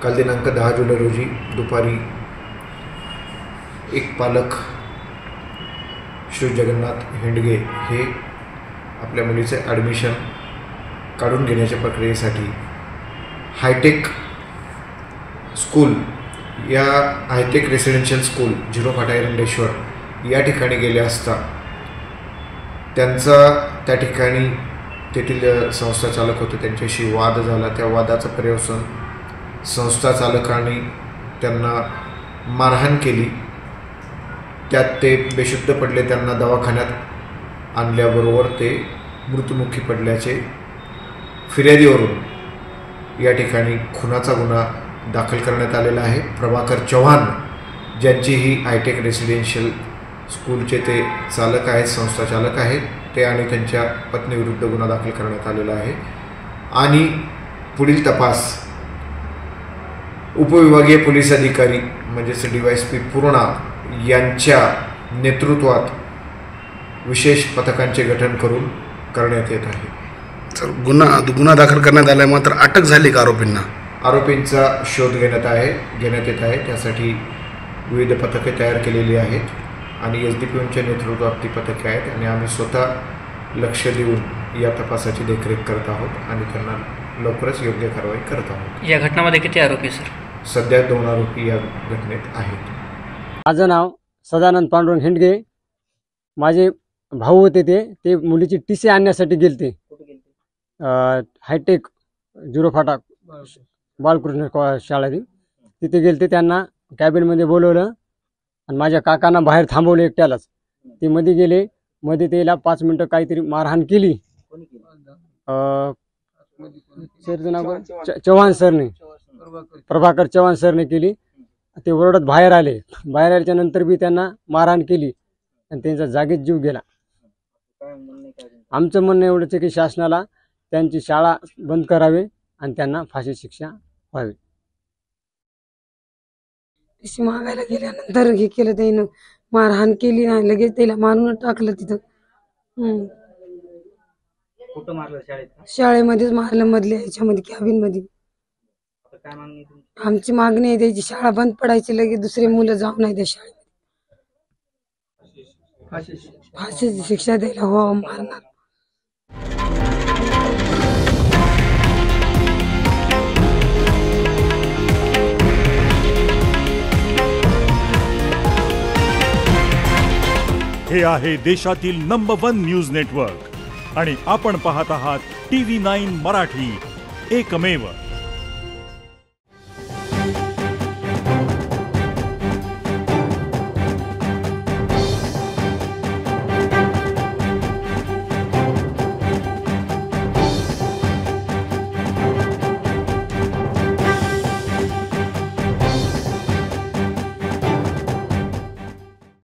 काल दिनांक 10 जुलै रोजी दुपारी एक पालक श्री जगन्नाथ हेंडगे हे आपल्या मुलीचे ॲडमिशन काढून घेण्याच्या प्रक्रियेसाठी हायटेक स्कूल या hi tech residential school Zirophata Erandeshwar या ठिकाणी गेले असता त्यांचा त्या ठिकाणी तेथील संस्था चालक होते त्यांच्याशी वाद झाला। त्या वादाचं पर्यवसन संस्था चालकांनी त्यांना मारहाण केली। त्यात ते बेशुद्ध पडले। त्यांना दवाखान्यात आणल्याबरोबर ते मृत्युमुखी पडल्याचे फिर्यादीवरून या ठिकाणी खुनाचा गुन्हा दाखल करण्यात आलेला आहे। प्रभाकर चव्हाण ज्यांची ही हायटेक रेसिडेन्शियल स्कूलचे ते चालक आहेत, संस्था चालक आहेत, ते आणि त्यांच्या पत्नीविरुद्ध गुन्हा दाखल करण्यात आलेला आहे आणि पुढील तपास उपविभागीय पोलीस अधिकारी म्हणजेच DYSP पूर्णा यांच्या नेतृत्वात विशेष पथकांचे गठन करून करण्यात येत आहे। सर, गुन्हा दाखल करण्यात आला, मात्र अटक झाली का आरोपींना? आरोपींचा शोध घेण्यात येत आहे। त्यासाठी विविध पथके तयार केलेली आहेत आणि SDPOच्या नेतृत्वात ती पथके आहेत आणि आम्ही स्वतः लक्ष देऊन या तपासाची देखरेख करत आहोत आणि त्यांना लवकरच योग्य कारवाई करत आहोत। या घटनामध्ये किती आरोपी सर? सध्या 2 आरोपी या घटनेत आहेत। माझं नाव सदानंद पांडुरंग हेंडगे। माझे भाऊ होते ते मुलीची TC आणण्यासाठी गेलते हायटेक झिरोफाटा बालकृष्ण शाळेत। तिथे गेलते, त्यांना कॅबिनमध्ये बोलवलं आणि माझ्या काकांना बाहेर थांबवलं एकट्यालाच। ते मध्ये गेले, मध्ये त्याला 5 मिनिटं काहीतरी मारहाण केली। सरचं नाव चव्हाण सरने, प्रभाकर चव्हाण सरने केली। ते ओरडत बाहेर आले। बाहेर आल्याच्या नंतर बी त्यांना मारहाण केली आणि त्यांचा जागेत जीव गेला। आमचं म्हणणं एवढंच आहे की शासनाला त्यांची शाळा बंद करावी आणि त्यांना फाशी शिक्षा व्हावी। TC मागायला गेल्यानंतर हे केलं, त्यानं मारहाण केली ना, लगेच त्याला मारून टाकलं तिथं। कुठं मारलं? शाळेत? शाळेमध्येच मारलं, मधल्या ह्याच्यामध्ये कॅबिन मध्ये। आमची मागणी आहे त्याची शाळा बंद पडायची, लगेच दुसरे मुलं जाऊ नाही त्या शाळेत, फाशीची शिक्षा द्यायला हो मारणार। हे आहे देशातील नंबर 1 न्यूज नेटवर्क आणि आपण पाहत आहात TV9 मराठी, एकमेव।